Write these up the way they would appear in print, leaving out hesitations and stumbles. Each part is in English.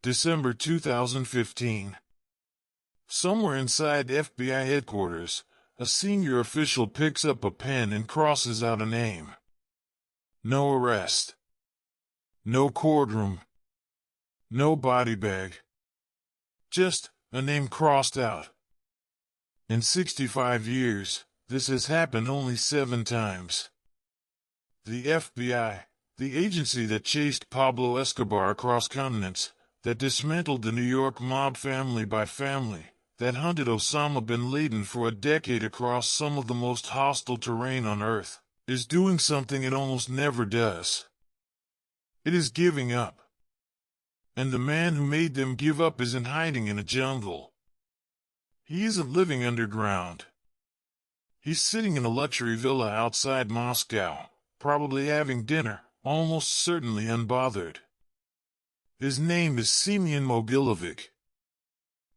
December 2015. Somewhere inside FBI headquarters, a senior official picks up a pen and crosses out a name. No arrest. No courtroom. No body bag. Just a name crossed out. In 65 years, this has happened only 7 times. The FBI, the agency that chased Pablo Escobar across continents, that dismantled the New York mob family by family, that hunted Osama bin Laden for a decade across some of the most hostile terrain on Earth, is doing something it almost never does. It is giving up. And the man who made them give up isn't hiding in a jungle. He isn't living underground. He's sitting in a luxury villa outside Moscow, probably having dinner, almost certainly unbothered. His name is Semion Mogilevich.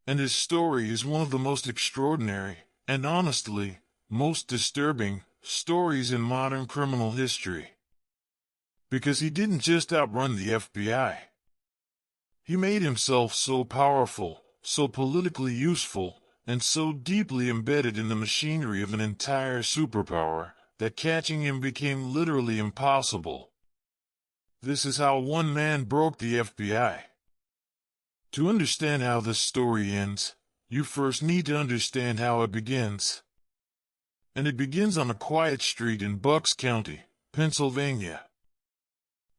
And his story is one of the most extraordinary, and honestly, most disturbing, stories in modern criminal history. Because he didn't just outrun the FBI. He made himself so powerful, so politically useful, and so deeply embedded in the machinery of an entire superpower, that catching him became literally impossible. This is how one man broke the FBI. To understand how this story ends, you first need to understand how it begins. And it begins on a quiet street in Bucks County, Pennsylvania.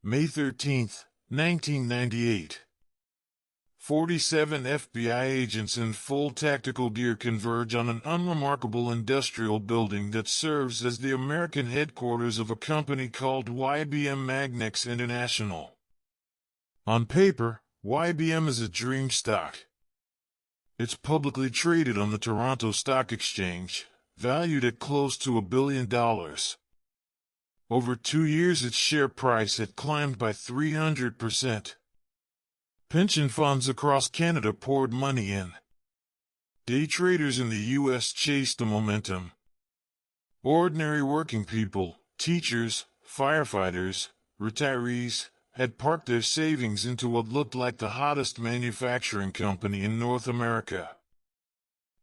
May 13, 1998. 47 FBI agents in full tactical gear converge on an unremarkable industrial building that serves as the American headquarters of a company called YBM Magnex International. On paper, YBM is a dream stock. It's publicly traded on the Toronto Stock Exchange, valued at close to $1 billion. Over 2 years its share price had climbed by 300%. Pension funds across Canada poured money in. Day traders in the U.S. chased the momentum. Ordinary working people, teachers, firefighters, retirees, had parked their savings into what looked like the hottest manufacturing company in North America.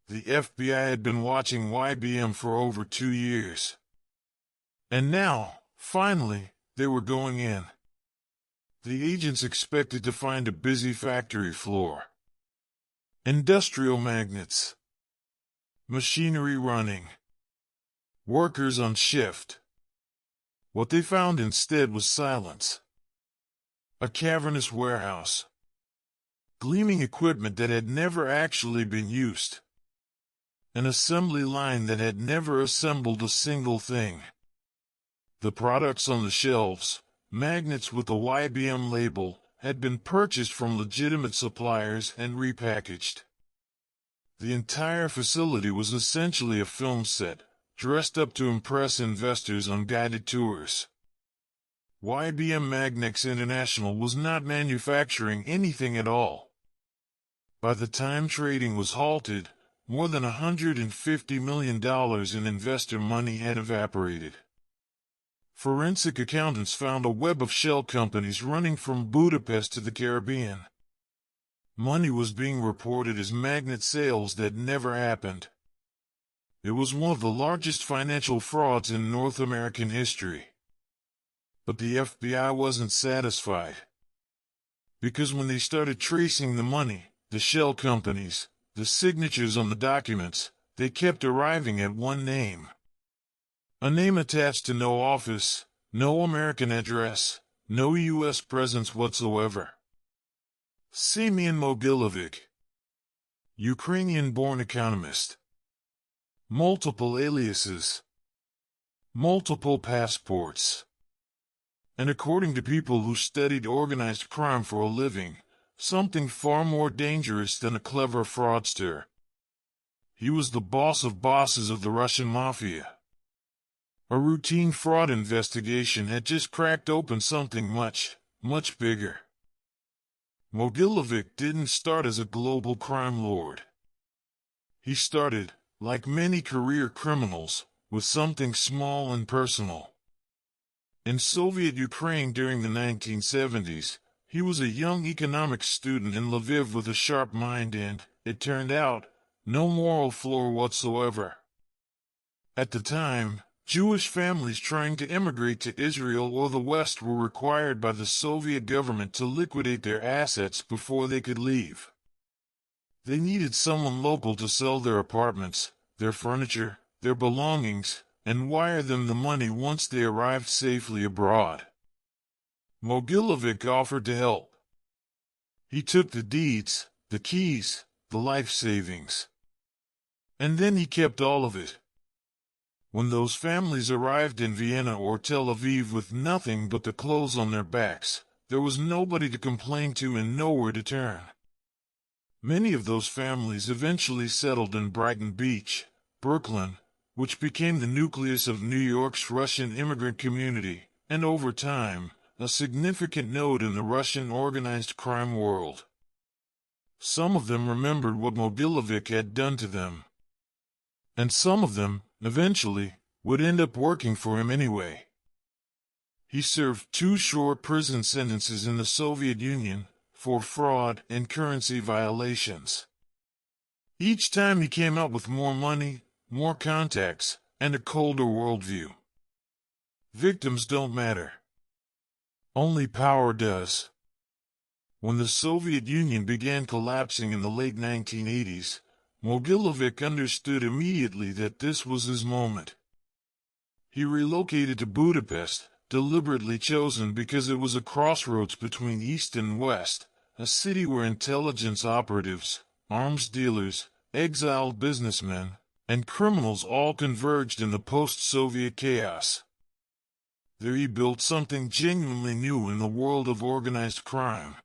The FBI had been watching YBM for over 2 years. And now, finally, they were going in. The agents expected to find a busy factory floor. Industrial magnets. Machinery running. Workers on shift. What they found instead was silence. A cavernous warehouse. Gleaming equipment that had never actually been used. An assembly line that had never assembled a single thing. The products on the shelves, magnets with a YBM label, had been purchased from legitimate suppliers and repackaged. The entire facility was essentially a film set, dressed up to impress investors on guided tours. YBM Magnex International was not manufacturing anything at all. By the time trading was halted, more than $150 million in investor money had evaporated. Forensic accountants found a web of shell companies running from Budapest to the Caribbean. Money was being reported as magnet sales that never happened. It was one of the largest financial frauds in North American history. But the FBI wasn't satisfied. Because when they started tracing the money, the shell companies, the signatures on the documents, they kept arriving at one name. A name attached to no office, no American address, no U.S. presence whatsoever. Semion Mogilevich. Ukrainian-born economist. Multiple aliases. Multiple passports. And according to people who studied organized crime for a living, something far more dangerous than a clever fraudster. He was the boss of bosses of the Russian mafia. A routine fraud investigation had just cracked open something much, much bigger. Mogilevich didn't start as a global crime lord. He started, like many career criminals, with something small and personal. In Soviet Ukraine during the 1970s, He was a young economics student in Lviv with a sharp mind and, it turned out, no moral floor whatsoever. At the time, Jewish families trying to immigrate to Israel or the West were required by the Soviet government to liquidate their assets before they could leave. They needed someone local to sell their apartments, their furniture, their belongings, and wire them the money once they arrived safely abroad. Mogilevich offered to help. He took the deeds, the keys, the life savings. And then he kept all of it. When those families arrived in Vienna or Tel Aviv with nothing but the clothes on their backs, there was nobody to complain to and nowhere to turn. Many of those families eventually settled in Brighton Beach, Brooklyn, which became the nucleus of New York's Russian immigrant community, and over time, a significant node in the Russian organized crime world. Some of them remembered what Mogilevich had done to them. And some of them, eventually, would end up working for him anyway. He served 2 short prison sentences in the Soviet Union for fraud and currency violations. Each time he came out with more money, more contacts, and a colder worldview. Victims don't matter. Only power does. When the Soviet Union began collapsing in the late 1980s, Mogilevich understood immediately that this was his moment. He relocated to Budapest, deliberately chosen because it was a crossroads between East and West, a city where intelligence operatives, arms dealers, exiled businessmen, and criminals all converged in the post-Soviet chaos. There he built something genuinely new in the world of organized crime.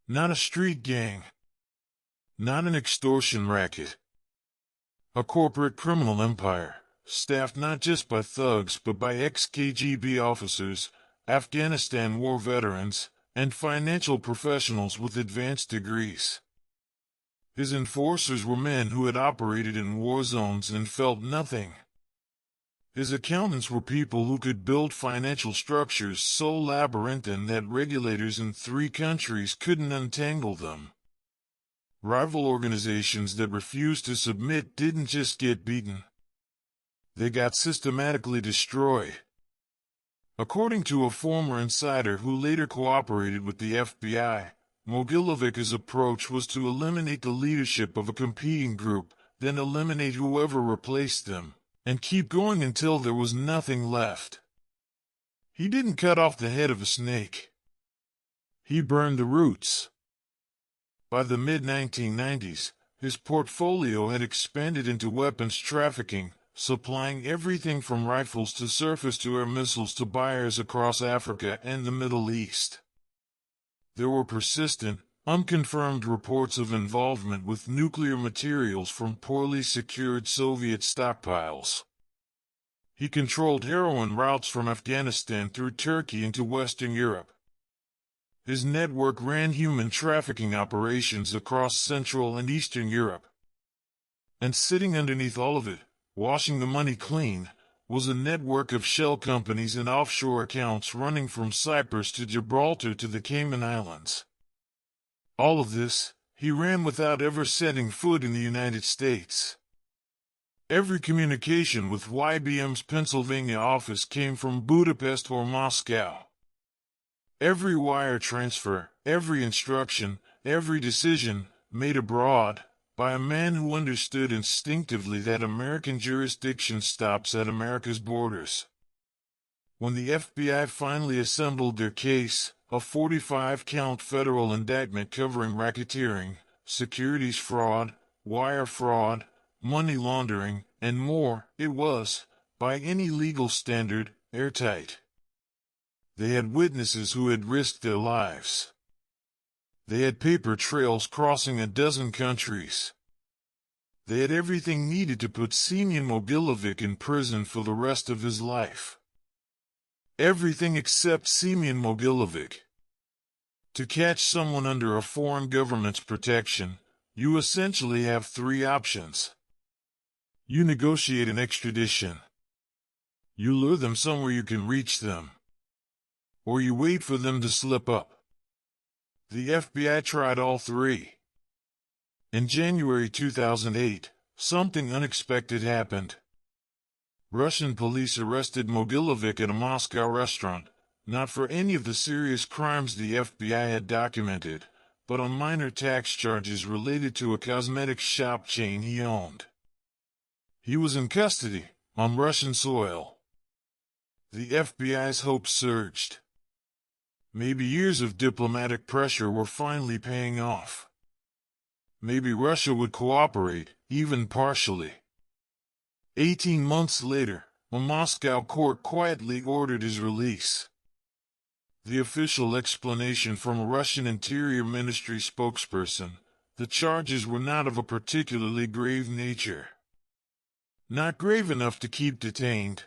Not a street gang. Not an extortion racket. A corporate criminal empire, staffed not just by thugs but by ex-KGB officers, Afghanistan war veterans, and financial professionals with advanced degrees. His enforcers were men who had operated in war zones and felt nothing. His accountants were people who could build financial structures so labyrinthine that regulators in 3 countries couldn't untangle them. Rival organizations that refused to submit didn't just get beaten. They got systematically destroyed. According to a former insider who later cooperated with the FBI, Mogilevich's approach was to eliminate the leadership of a competing group, then eliminate whoever replaced them, and keep going until there was nothing left. He didn't cut off the head of a snake. He burned the roots. By the mid-1990s, his portfolio had expanded into weapons trafficking, supplying everything from rifles to surface-to-air missiles to buyers across Africa and the Middle East. There were persistent, unconfirmed reports of involvement with nuclear materials from poorly secured Soviet stockpiles. He controlled heroin routes from Afghanistan through Turkey into Western Europe. His network ran human trafficking operations across Central and Eastern Europe. And sitting underneath all of it, washing the money clean, was a network of shell companies and offshore accounts running from Cyprus to Gibraltar to the Cayman Islands. All of this, he ran without ever setting foot in the United States. Every communication with YBM's Pennsylvania office came from Budapest or Moscow. Every wire transfer, every instruction, every decision, made abroad, by a man who understood instinctively that American jurisdiction stops at America's borders. When the FBI finally assembled their case, a 45-count federal indictment covering racketeering, securities fraud, wire fraud, money laundering, and more, it was, by any legal standard, airtight. They had witnesses who had risked their lives. They had paper trails crossing a dozen countries. They had everything needed to put Semion Mogilevich in prison for the rest of his life. Everything except Semion Mogilevich. To catch someone under a foreign government's protection, you essentially have 3 options. You negotiate an extradition. You lure them somewhere you can reach them. Or you wait for them to slip up. The FBI tried all three. In January 2008, something unexpected happened. Russian police arrested Mogilevich at a Moscow restaurant, not for any of the serious crimes the FBI had documented, but on minor tax charges related to a cosmetics shop chain he owned. He was in custody, on Russian soil. The FBI's hopes surged. Maybe years of diplomatic pressure were finally paying off. Maybe Russia would cooperate, even partially. 18 months later, a Moscow court quietly ordered his release. The official explanation from a Russian Interior Ministry spokesperson: the charges were not of a particularly grave nature. Not grave enough to keep detained.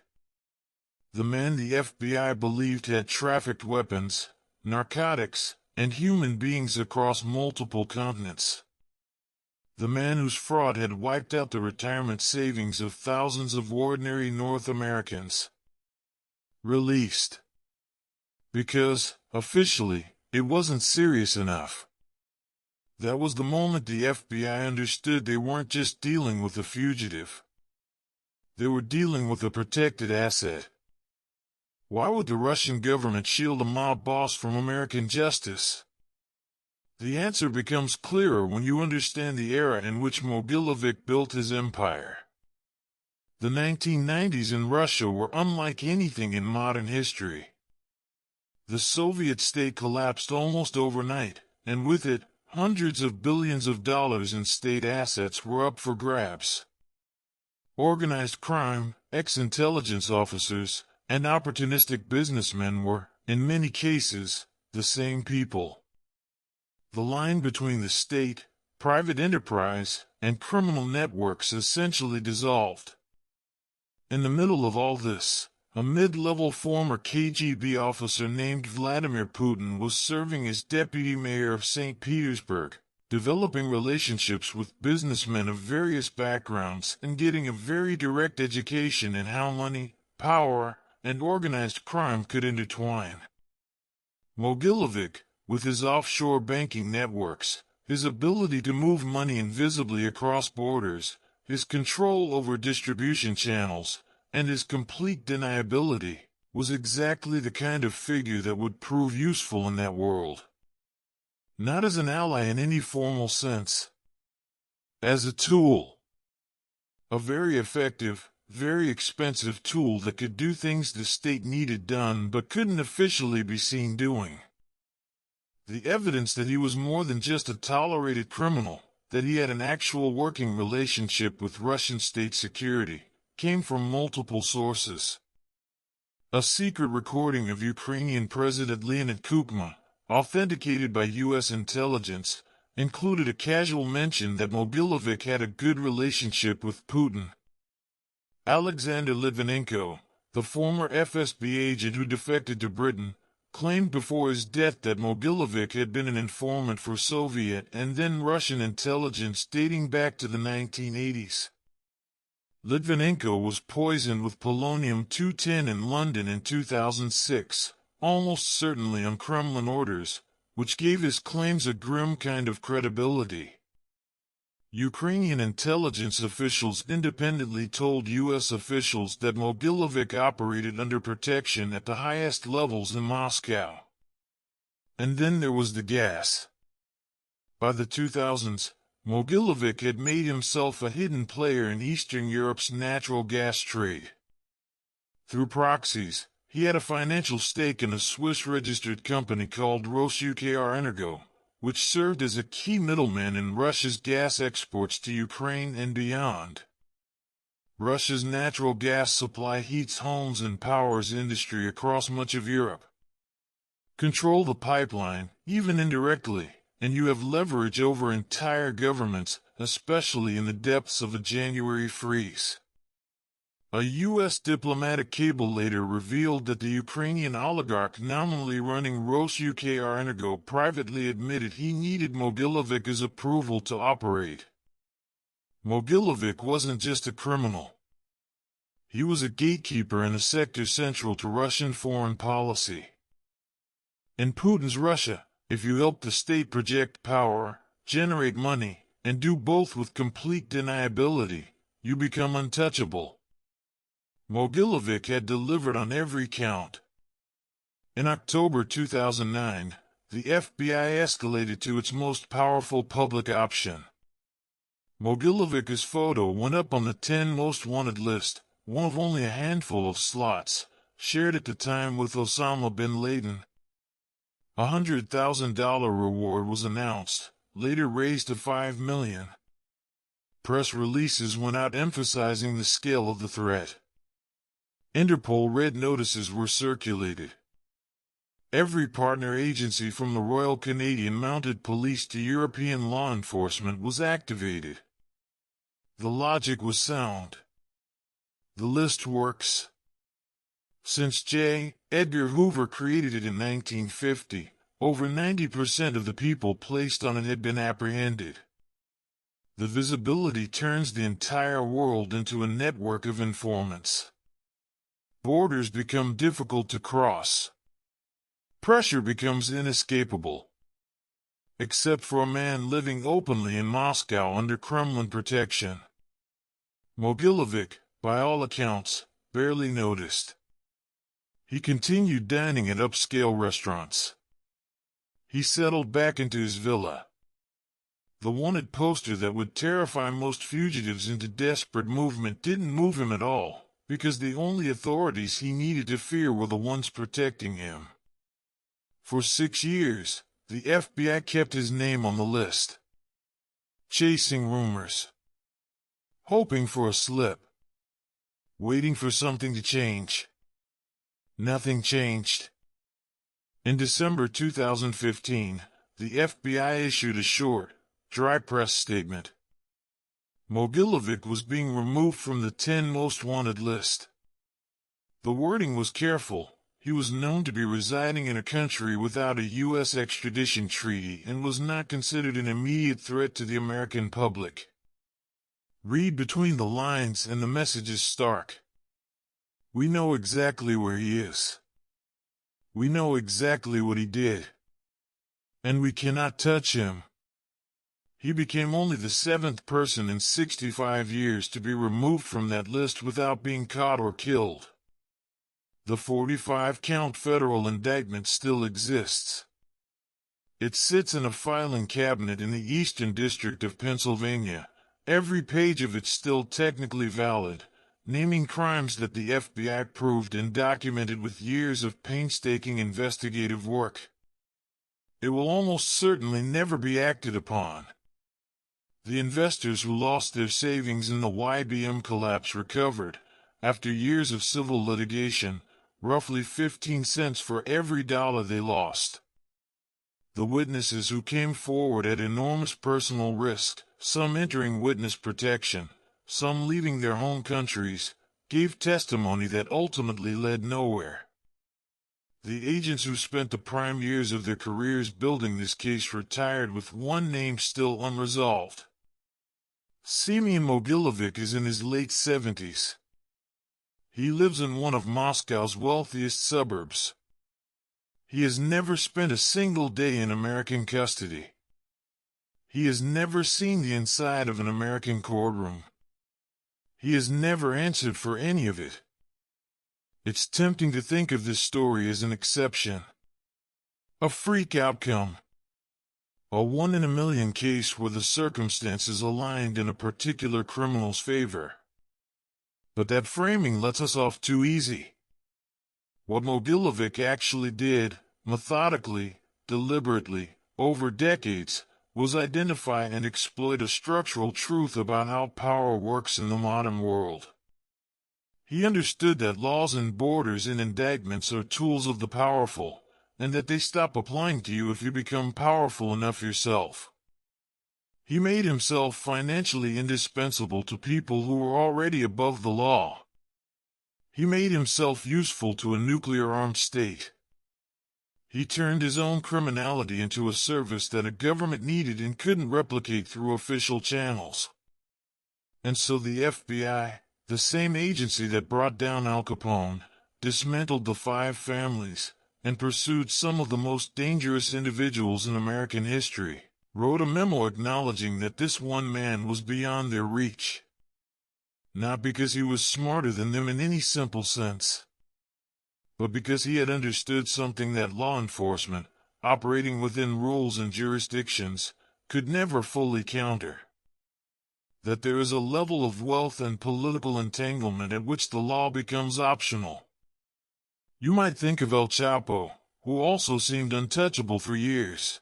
The man the FBI believed had trafficked weapons, narcotics, and human beings across multiple continents. The man whose fraud had wiped out the retirement savings of thousands of ordinary North Americans. Released. Because, officially, it wasn't serious enough. That was the moment the FBI understood they weren't just dealing with a fugitive. They were dealing with a protected asset. Why would the Russian government shield a mob boss from American justice? The answer becomes clearer when you understand the era in which Mogilevich built his empire. The 1990s in Russia were unlike anything in modern history. The Soviet state collapsed almost overnight, and with it, hundreds of billions of dollars in state assets were up for grabs. Organized crime, ex-intelligence officers, and opportunistic businessmen were, in many cases, the same people. The line between the state, private enterprise, and criminal networks essentially dissolved. In the middle of all this, a mid-level former KGB officer named Vladimir Putin was serving as deputy mayor of St. Petersburg, developing relationships with businessmen of various backgrounds and getting a very direct education in how money, power, and organized crime could intertwine. Mogilevich, with his offshore banking networks, his ability to move money invisibly across borders, his control over distribution channels, and his complete deniability, was exactly the kind of figure that would prove useful in that world. Not as an ally in any formal sense. As a tool. A very effective, very expensive tool that could do things the state needed done but couldn't officially be seen doing. The evidence that he was more than just a tolerated criminal, that he had an actual working relationship with Russian state security, came from multiple sources. A secret recording of Ukrainian President Leonid Kuchma, authenticated by U.S. intelligence, included a casual mention that Mogilevich had a good relationship with Putin. Alexander Litvinenko, the former FSB agent who defected to Britain, claimed before his death that Mogilevich had been an informant for Soviet and then Russian intelligence dating back to the 1980s. Litvinenko was poisoned with polonium-210 in London in 2006, almost certainly on Kremlin orders, which gave his claims a grim kind of credibility. Ukrainian intelligence officials independently told U.S. officials that Mogilevich operated under protection at the highest levels in Moscow. And then there was the gas. By the 2000s, Mogilevich had made himself a hidden player in Eastern Europe's natural gas trade. Through proxies, he had a financial stake in a Swiss-registered company called Rosukrrenergo, which served as a key middleman in Russia's gas exports to Ukraine and beyond. Russia's natural gas supply heats homes and powers industry across much of Europe. Control the pipeline, even indirectly, and you have leverage over entire governments, especially in the depths of a January freeze. A U.S. diplomatic cable later revealed that the Ukrainian oligarch nominally running Rosukrrnergo privately admitted he needed Mogilevich's approval to operate. Mogilevich wasn't just a criminal. He was a gatekeeper in a sector central to Russian foreign policy. In Putin's Russia, If you help the state project power, generate money, and do both with complete deniability, you become untouchable. Mogilevich had delivered on every count. In October 2009, the FBI escalated to its most powerful public option. Mogilevich's photo went up on the 10 most wanted list, one of only a handful of slots, shared at the time with Osama bin Laden. A $100,000 reward was announced, later raised to $5 million. Press releases went out emphasizing the scale of the threat. Interpol red notices were circulated. Every partner agency from the Royal Canadian Mounted Police to European law enforcement was activated. The logic was sound. The list works. Since J. Edgar Hoover created it in 1950, over 90% of the people placed on it had been apprehended. The visibility turns the entire world into a network of informants. Borders become difficult to cross. Pressure becomes inescapable. Except for a man living openly in Moscow under Kremlin protection. Mogilevich, by all accounts, barely noticed. He continued dining at upscale restaurants. He settled back into his villa. The wanted poster that would terrify most fugitives into desperate movement didn't move him at all, because the only authorities he needed to fear were the ones protecting him. For 6 years, the FBI kept his name on the list. Chasing rumors. Hoping for a slip. Waiting for something to change. Nothing changed. In December 2015, the FBI issued a short, dry press statement. Mogilevich was being removed from the 10 most wanted list. The wording was careful. He was known to be residing in a country without a U.S. extradition treaty and was not considered an immediate threat to the American public. Read between the lines and the message is stark. We know exactly where he is. We know exactly what he did. And we cannot touch him. He became only the 7th person in 65 years to be removed from that list without being caught or killed. The 45-count federal indictment still exists. It sits in a filing cabinet in the Eastern District of Pennsylvania. Every page of it still technically valid, naming crimes that the FBI proved and documented with years of painstaking investigative work. It will almost certainly never be acted upon. The investors who lost their savings in the IBM collapse recovered, after years of civil litigation, roughly 15 cents for every dollar they lost. The witnesses who came forward at enormous personal risk, some entering witness protection, some leaving their home countries, gave testimony that ultimately led nowhere. The agents who spent the prime years of their careers building this case retired with one name still unresolved. Semion Mogilevich is in his late 70s. He lives in one of Moscow's wealthiest suburbs. He has never spent a single day in American custody. He has never seen the inside of an American courtroom. He has never answered for any of it. It's tempting to think of this story as an exception. A freak outcome. A 1 in a million case where the circumstances aligned in a particular criminal's favor. But that framing lets us off too easy. What Mogilevich actually did, methodically, deliberately, over decades, was identify and exploit a structural truth about how power works in the modern world. He understood that laws and borders and indictments are tools of the powerful, and that they stop applying to you if you become powerful enough yourself. He made himself financially indispensable to people who were already above the law. He made himself useful to a nuclear-armed state. He turned his own criminality into a service that a government needed and couldn't replicate through official channels. And so the FBI, the same agency that brought down Al Capone, dismantled the 5 families, and pursued some of the most dangerous individuals in American history, wrote a memo acknowledging that this one man was beyond their reach. Not because he was smarter than them in any simple sense, but because he had understood something that law enforcement, operating within rules and jurisdictions, could never fully counter. That there is a level of wealth and political entanglement at which the law becomes optional. You might think of El Chapo, who also seemed untouchable for years.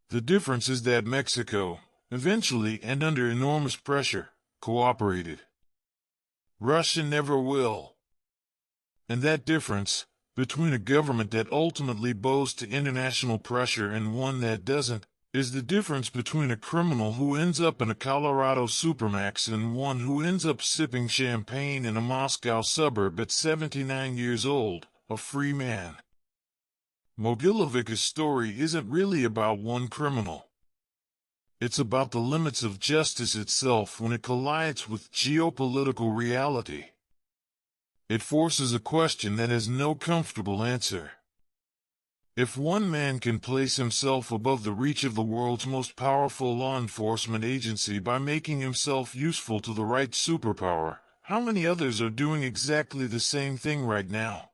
The difference is that Mexico, eventually and under enormous pressure, cooperated. Russia never will. And that difference, between a government that ultimately bows to international pressure and one that doesn't, is the difference between a criminal who ends up in a Colorado supermax and one who ends up sipping champagne in a Moscow suburb at 79 years old, a free man. Mogilevich's story isn't really about one criminal. It's about the limits of justice itself when it collides with geopolitical reality. It forces a question that has no comfortable answer. If one man can place himself above the reach of the world's most powerful law enforcement agency by making himself useful to the right superpower, how many others are doing exactly the same thing right now?